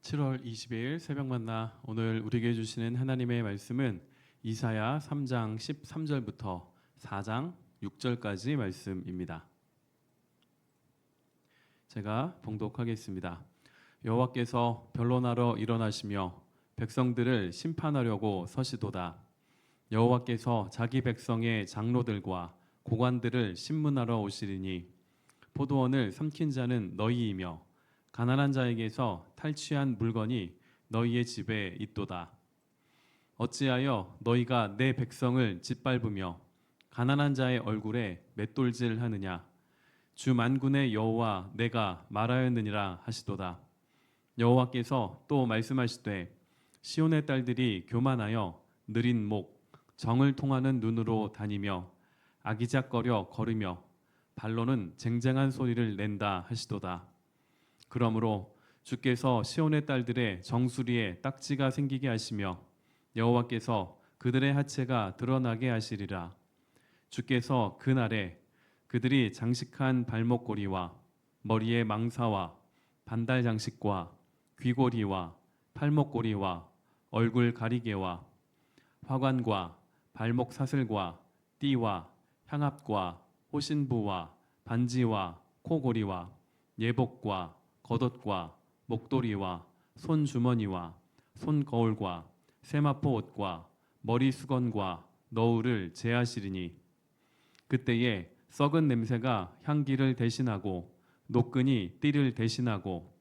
7월 20일 새벽 만나 오늘 우리에게 주시는 하나님의 말씀은 이사야 3장 13절부터 4장 6절까지 말씀입니다. 제가 봉독하겠습니다. 여호와께서 변론하러 일어나시며 백성들을 심판하려고 서시도다. 여호와께서 자기 백성의 장로들과 고관들을 심문하러 오시리니 포도원을 삼킨 자는 너희이며 가난한 자에게서 탈취한 물건이 너희의 집에 있도다. 어찌하여 너희가 내 백성을 짓밟으며 가난한 자의 얼굴에 맷돌질하느냐? 주 만군의 여호와 내가 말하였느니라 하시도다. 여호와께서 또 말씀하시되 시온의 딸들이 교만하여 느린 목 정을 통하는 눈으로 다니며 아기작거려 걸으며 발로는 쟁쟁한 소리를 낸다 하시도다. 그러므로 주께서 시온의 딸들의 정수리에 딱지가 생기게 하시며 여호와께서 그들의 하체가 드러나게 하시리라. 주께서 그날에 그들이 장식한 발목고리와 머리에 망사와 반달 장식과 귀고리와 팔목고리와 얼굴 가리개와 화관과 발목 사슬과 띠와 향압과 호신부와 반지와 코고리와 예복과 겉옷과 목도리와 손주머니와 손거울과 세마포 옷과 머리 수건과 너울을 제하시리니 그때에 썩은 냄새가 향기를 대신하고 노끈이 띠를 대신하고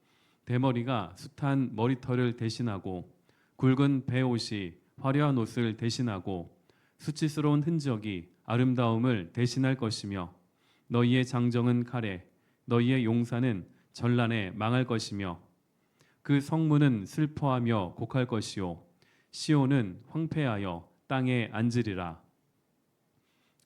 대머리가 숱한 머리털을 대신하고 굵은 배옷이 화려한 옷을 대신하고 수치스러운 흔적이 아름다움을 대신할 것이며 너희의 장정은 칼에 너희의 용사는 전란에 망할 것이며 그 성문은 슬퍼하며 곡할 것이요 시온은 황폐하여 땅에 앉으리라.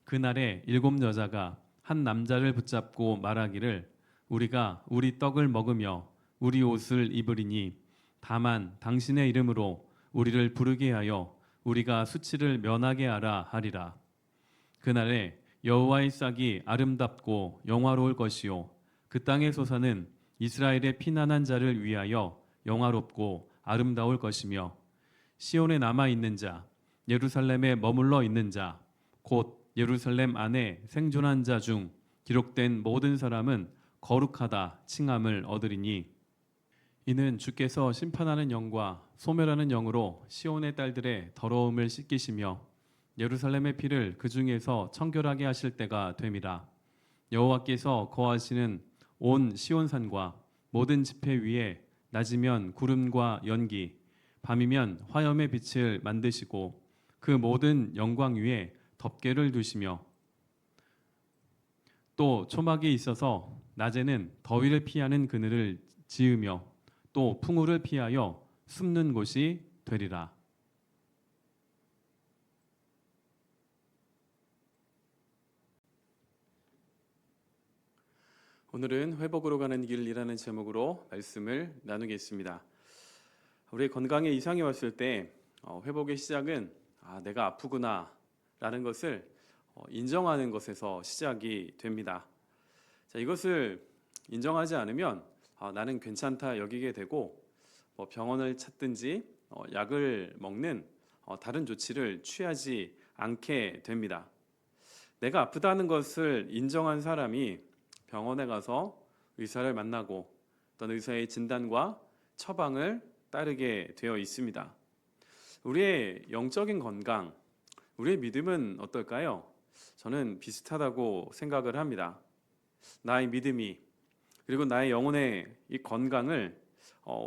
그날에 7 여자가 한 남자를 붙잡고 말하기를 우리가 우리 떡을 먹으며 우리 옷을 입으리니 다만 당신의 이름으로 우리를 부르게 하여 우리가 수치를 면하게 하라 하리라. 그날에 여호와의 싹이 아름답고 영화로울 것이요 그 땅의 소사는 이스라엘의 피난한 자를 위하여 영화롭고 아름다울 것이며 시온에 남아 있는 자 예루살렘에 머물러 있는 자 곧 예루살렘 안에 생존한 자 중 기록된 모든 사람은 거룩하다 칭함을 얻으리니 이는 주께서 심판하는 영과 소멸하는 영으로 시온의 딸들의 더러움을 씻기시며 예루살렘의 피를 그 중에서 청결하게 하실 때가 됨이라. 여호와께서 거하시는 온 시온산과 모든 지폐 위에 낮이면 구름과 연기, 밤이면 화염의 빛을 만드시고 그 모든 영광 위에 덮개를 두시며 또 초막이 있어서 낮에는 더위를 피하는 그늘을 지으며 또 풍우를 피하여 숨는 곳이 되리라. 오늘은 회복으로 가는 길이라는 제목으로 말씀을 나누겠습니다. 우리의 건강에 이상이 왔을 때 회복의 시작은 내가 아프구나 라는 것을 인정하는 것에서 시작이 됩니다. 자, 이것을 인정하지 않으면 나는 괜찮다 여기게 되고 병원을 찾든지 약을 먹는 다른 조치를 취하지 않게 됩니다. 내가 아프다는 것을 인정한 사람이 병원에 가서 의사를 만나고 어떤 의사의 진단과 처방을 따르게 되어 있습니다. 우리의 영적인 건강, 우리의 믿음은 어떨까요? 저는 비슷하다고 생각을 합니다. 나의 믿음이 그리고 나의 영혼의 이 건강을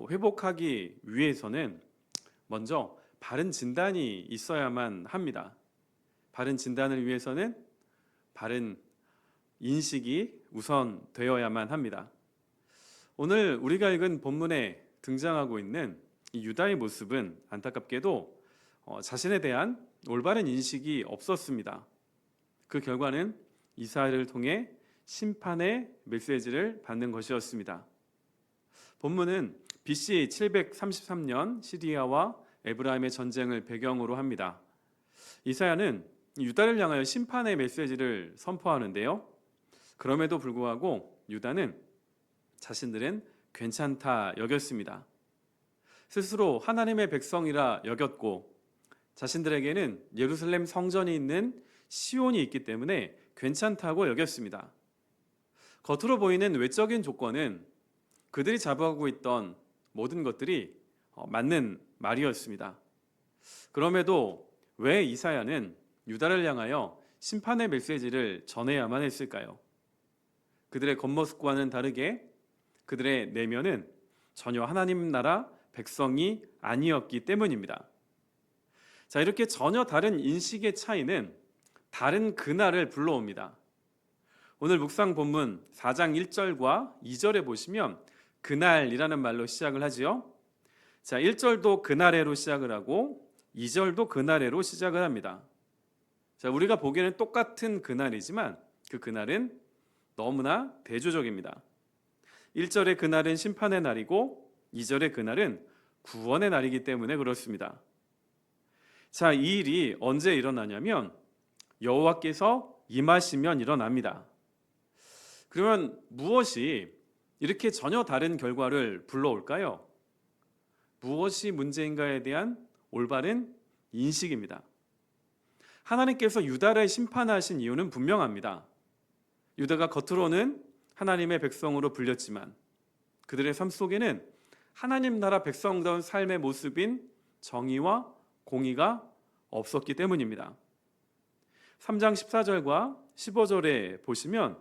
회복하기 위해서는 먼저 바른 진단이 있어야만 합니다. 바른 진단을 위해서는 바른 인식이 우선 되어야만 합니다. 오늘 우리가 읽은 본문에 등장하고 있는 이 유다의 모습은 안타깝게도 자신에 대한 올바른 인식이 없었습니다. 그 결과는 이사야를 통해 심판의 메시지를 받는 것이었습니다. 본문은 BC 733년 시리아와 에브라임의 전쟁을 배경으로 합니다. 이사야는 유다를 향하여 심판의 메시지를 선포하는데요. 그럼에도 불구하고 유다는 자신들은 괜찮다 여겼습니다. 스스로 하나님의 백성이라 여겼고 자신들에게는 예루살렘 성전이 있는 시온이 있기 때문에 괜찮다고 여겼습니다. 겉으로 보이는 외적인 조건은 그들이 자부하고 있던 모든 것들이 맞는 말이었습니다. 그럼에도 왜 이사야는 유다를 향하여 심판의 메시지를 전해야만 했을까요? 그들의 겉모습과는 다르게 그들의 내면은 전혀 하나님 나라 백성이 아니었기 때문입니다. 자, 이렇게 전혀 다른 인식의 차이는 다른 그날을 불러옵니다. 오늘 묵상 본문 4장 1절과 2절에 보시면 그날이라는 말로 시작을 하지요. 자, 1절도 그날에로 시작을 하고 2절도 그날에로 시작을 합니다. 자, 우리가 보기에는 똑같은 그날이지만 그 그날은 너무나 대조적입니다. 1절의 그날은 심판의 날이고 2절의 그날은 구원의 날이기 때문에 그렇습니다. 자, 이 일이 언제 일어나냐면 여호와께서 임하시면 일어납니다. 그러면 무엇이 이렇게 전혀 다른 결과를 불러올까요? 무엇이 문제인가에 대한 올바른 인식입니다. 하나님께서 유다를 심판하신 이유는 분명합니다. 유다가 겉으로는 하나님의 백성으로 불렸지만 그들의 삶 속에는 하나님 나라 백성다운 삶의 모습인 정의와 공의가 없었기 때문입니다. 3장 14절과 15절에 보시면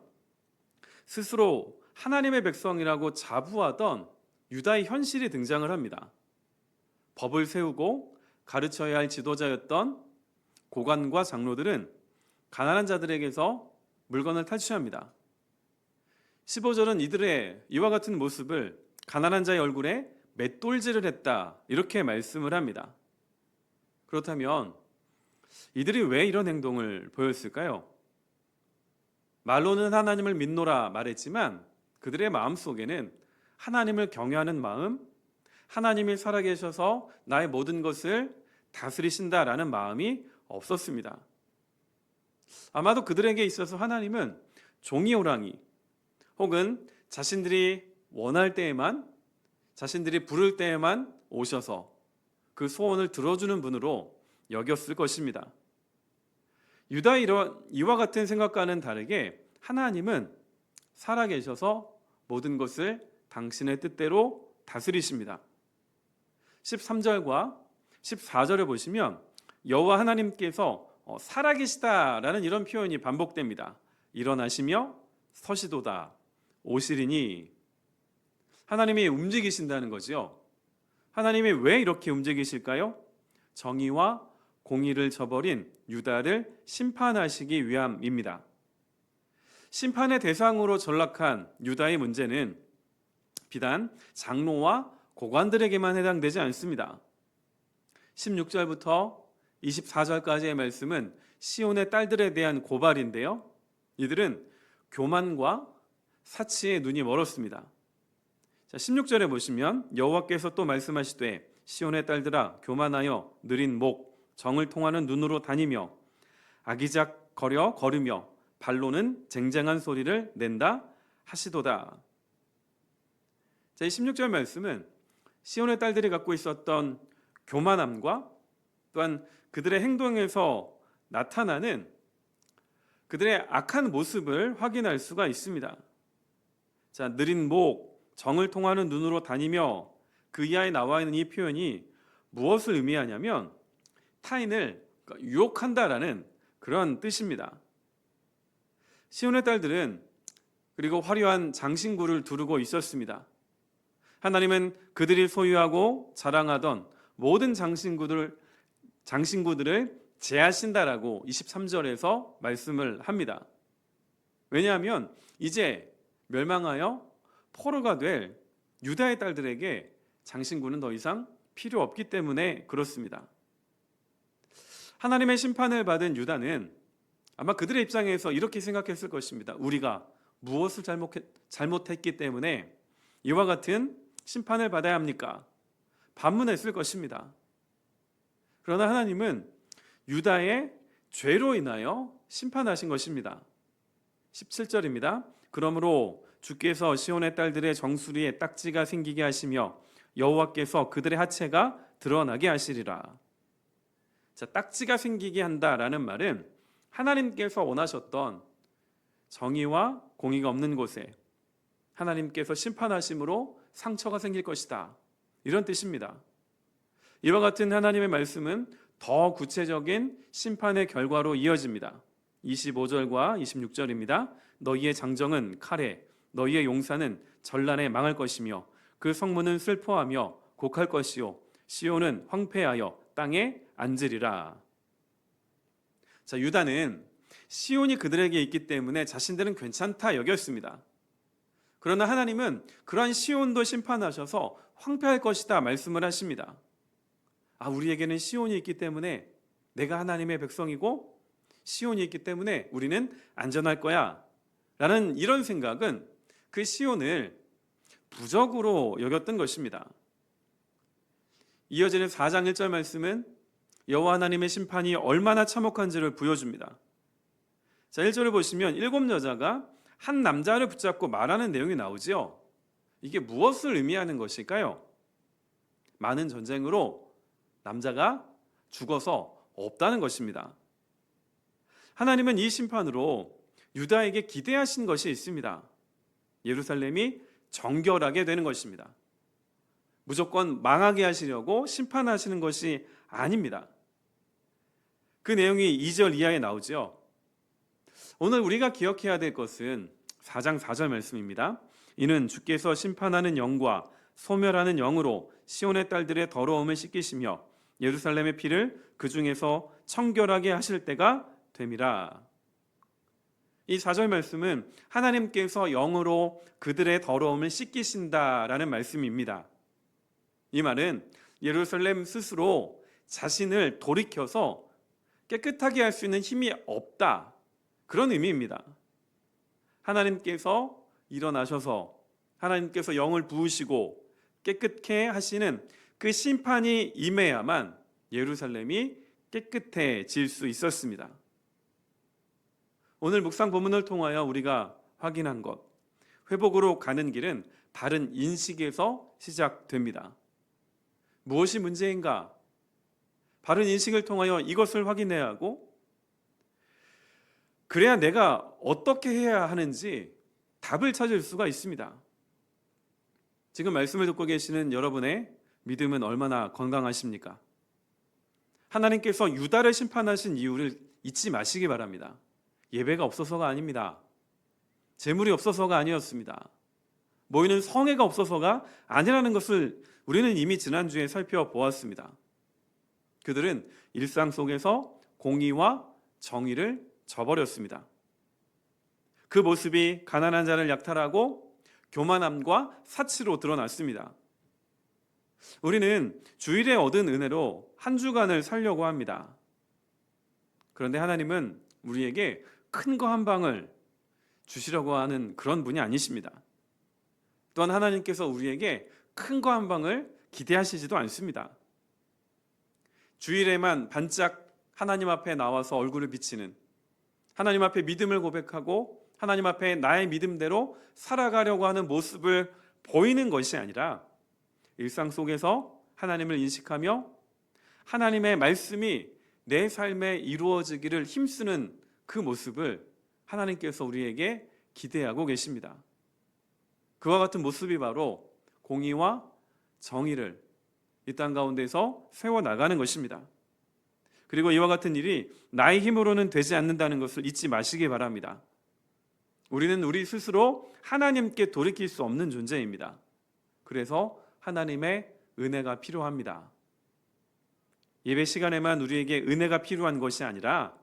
스스로 하나님의 백성이라고 자부하던 유다의 현실이 등장을 합니다. 법을 세우고 가르쳐야 할 지도자였던 고관과 장로들은 가난한 자들에게서 물건을 탈취합니다. 15절은 이들의 이와 같은 모습을 가난한 자의 얼굴에 맷돌질을 했다 이렇게 말씀을 합니다. 그렇다면 이들이 왜 이런 행동을 보였을까요? 말로는 하나님을 믿노라 말했지만 그들의 마음속에는 하나님을 경외하는 마음, 하나님이 살아계셔서 나의 모든 것을 다스리신다라는 마음이 없었습니다. 아마도 그들에게 있어서 하나님은 종이호랑이 혹은 자신들이 원할 때에만, 자신들이 부를 때에만 오셔서 그 소원을 들어주는 분으로 여겼을 것입니다. 유다의 이와 같은 생각과는 다르게 하나님은 살아계셔서 모든 것을 당신의 뜻대로 다스리십니다. 13절과 14절에 보시면 여호와 하나님께서 살아계시다라는 이런 표현이 반복됩니다. 일어나시며 서시도다 오시리니 하나님이 움직이신다는 거죠. 하나님이 왜 이렇게 움직이실까요? 정의와 공의를 저버린 유다를 심판하시기 위함입니다. 심판의 대상으로 전락한 유다의 문제는 비단 장로와 고관들에게만 해당되지 않습니다. 16절부터 24절까지의 말씀은 시온의 딸들에 대한 고발인데요. 이들은 교만과 사치에 눈이 멀었습니다. 자, 16절에 보시면 여호와께서 또 말씀하시되 시온의 딸들아 교만하여 느린 목 정을 통하는 눈으로 다니며 아기작거려 걸으며 발로는 쟁쟁한 소리를 낸다 하시도다. 자, 이 16절 말씀은 시온의 딸들이 갖고 있었던 교만함과 또한 그들의 행동에서 나타나는 그들의 악한 모습을 확인할 수가 있습니다. 자, 느린 목, 정을 통하는 눈으로 다니며 그 이하에 나와 있는 이 표현이 무엇을 의미하냐면 타인을 유혹한다라는 그런 뜻입니다. 시온의 딸들은 그리고 화려한 장신구를 두르고 있었습니다. 하나님은 그들이 소유하고 자랑하던 모든 장신구들을 제하신다라고 23절에서 말씀을 합니다. 왜냐하면 이제 멸망하여 포로가 될 유다의 딸들에게 장신구는 더 이상 필요 없기 때문에 그렇습니다. 하나님의 심판을 받은 유다는 아마 그들의 입장에서 이렇게 생각했을 것입니다. 우리가 무엇을 잘못했기 때문에 이와 같은 심판을 받아야 합니까? 반문했을 것입니다. 그러나 하나님은 유다의 죄로 인하여 심판하신 것입니다. 17절입니다. 그러므로 주께서 시온의 딸들의 정수리에 딱지가 생기게 하시며 여호와께서 그들의 하체가 드러나게 하시리라. 자, 딱지가 생기게 한다라는 말은 하나님께서 원하셨던 정의와 공의가 없는 곳에 하나님께서 심판하심으로 상처가 생길 것이다, 이런 뜻입니다. 이와 같은 하나님의 말씀은 더 구체적인 심판의 결과로 이어집니다. 25절과 26절입니다. 너희의 장정은 칼에, 너희의 용사는 전란에 망할 것이며 그 성문은 슬퍼하며 곡할 것이요 시온은 황폐하여 땅에 앉으리라. 자, 유다는 시온이 그들에게 있기 때문에 자신들은 괜찮다 여겼습니다. 그러나 하나님은 그러한 시온도 심판하셔서 황폐할 것이다 말씀을 하십니다. 우리에게는 시온이 있기 때문에, 내가 하나님의 백성이고 시온이 있기 때문에 우리는 안전할 거야 라는 이런 생각은 그 시온을 부적으로 여겼던 것입니다. 이어지는 4장 1절 말씀은 여호와 하나님의 심판이 얼마나 참혹한지를 보여줍니다. 자, 1절을 보시면 7 여자가 한 남자를 붙잡고 말하는 내용이 나오지요. 이게 무엇을 의미하는 것일까요? 많은 전쟁으로 남자가 죽어서 없다는 것입니다. 하나님은 이 심판으로 유다에게 기대하신 것이 있습니다. 예루살렘이 정결하게 되는 것입니다. 무조건 망하게 하시려고 심판하시는 것이 아닙니다. 그 내용이 2절 이하에 나오죠. 오늘 우리가 기억해야 될 것은 4장 4절 말씀입니다. 이는 주께서 심판하는 영과 소멸하는 영으로 시온의 딸들의 더러움을 씻기시며 예루살렘의 피를 그 중에서 청결하게 하실 때가 됨이라. 이 4절 말씀은 하나님께서 영으로 그들의 더러움을 씻기신다라는 말씀입니다. 이 말은 예루살렘 스스로 자신을 돌이켜서 깨끗하게 할 수 있는 힘이 없다, 그런 의미입니다. 하나님께서 일어나셔서 하나님께서 영을 부으시고 깨끗게 하시는 그 심판이 임해야만 예루살렘이 깨끗해질 수 있었습니다. 오늘 묵상 본문을 통하여 우리가 확인한 것, 회복으로 가는 길은 바른 인식에서 시작됩니다. 무엇이 문제인가? 바른 인식을 통하여 이것을 확인해야 하고, 그래야 내가 어떻게 해야 하는지 답을 찾을 수가 있습니다. 지금 말씀을 듣고 계시는 여러분의 믿음은 얼마나 건강하십니까? 하나님께서 유다를 심판하신 이유를 잊지 마시기 바랍니다. 예배가 없어서가 아닙니다. 재물이 없어서가 아니었습니다. 모이는 성회가 없어서가 아니라는 것을 우리는 이미 지난주에 살펴보았습니다. 그들은 일상 속에서 공의와 정의를 저버렸습니다. 그 모습이 가난한 자를 약탈하고 교만함과 사치로 드러났습니다. 우리는 주일에 얻은 은혜로 한 주간을 살려고 합니다. 그런데 하나님은 우리에게 큰 거 한 방을 주시려고 하는 그런 분이 아니십니다. 또한 하나님께서 우리에게 큰 거 한 방을 기대하시지도 않습니다. 주일에만 반짝 하나님 앞에 나와서 얼굴을 비치는, 하나님 앞에 믿음을 고백하고 하나님 앞에 나의 믿음대로 살아가려고 하는 모습을 보이는 것이 아니라 일상 속에서 하나님을 인식하며 하나님의 말씀이 내 삶에 이루어지기를 힘쓰는 그 모습을 하나님께서 우리에게 기대하고 계십니다. 그와 같은 모습이 바로 공의와 정의를 이 땅 가운데서 세워나가는 것입니다. 그리고 이와 같은 일이 나의 힘으로는 되지 않는다는 것을 잊지 마시기 바랍니다. 우리는 우리 스스로 하나님께 돌이킬 수 없는 존재입니다. 그래서 하나님의 은혜가 필요합니다. 예배 시간에만 우리에게 은혜가 필요한 것이 아니라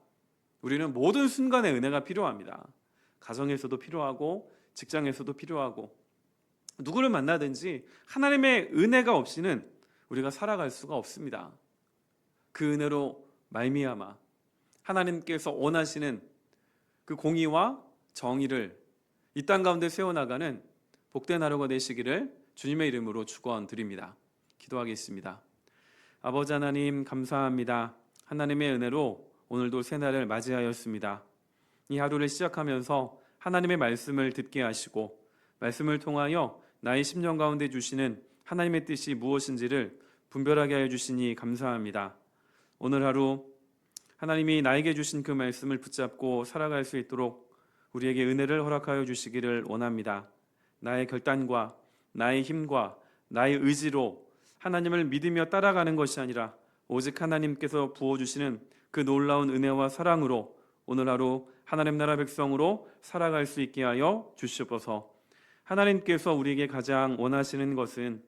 우리는 모든 순간에 은혜가 필요합니다. 가정에서도 필요하고 직장에서도 필요하고 누구를 만나든지 하나님의 은혜가 없이는 우리가 살아갈 수가 없습니다. 그 은혜로 말미암아 하나님께서 원하시는 그 공의와 정의를 이 땅 가운데 세워나가는 복된 하루가 되시기를 주님의 이름으로 축원드립니다. 기도하겠습니다. 아버지 하나님, 감사합니다. 하나님의 은혜로 오늘도 새날을 맞이하였습니다. 이 하루를 시작하면서 하나님의 말씀을 듣게 하시고 말씀을 통하여 나의 심령 가운데 주시는 하나님의 뜻이 무엇인지를 분별하게 하여 주시니 감사합니다. 오늘 하루 하나님이 나에게 주신 그 말씀을 붙잡고 살아갈 수 있도록 우리에게 은혜를 허락하여 주시기를 원합니다. 나의 결단과 나의 힘과 나의 의지로 하나님을 믿으며 따라가는 것이 아니라 오직 하나님께서 부어주시는 그 놀라운 은혜와 사랑으로 오늘 하루 하나님 나라 백성으로 살아갈 수 있게 하여 주시옵소서. 하나님께서 우리에게 가장 원하시는 것은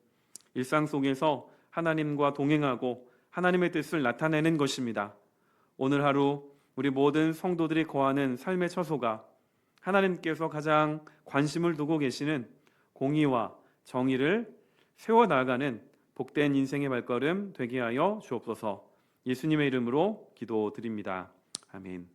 일상 속에서 하나님과 동행하고 하나님의 뜻을 나타내는 것입니다. 오늘 하루 우리 모든 성도들이 거하는 삶의 처소가 하나님께서 가장 관심을 두고 계시는 공의와 정의를 세워나가는 복된 인생의 발걸음 되게 하여 주옵소서. 예수님의 이름으로 기도드립니다. 아멘.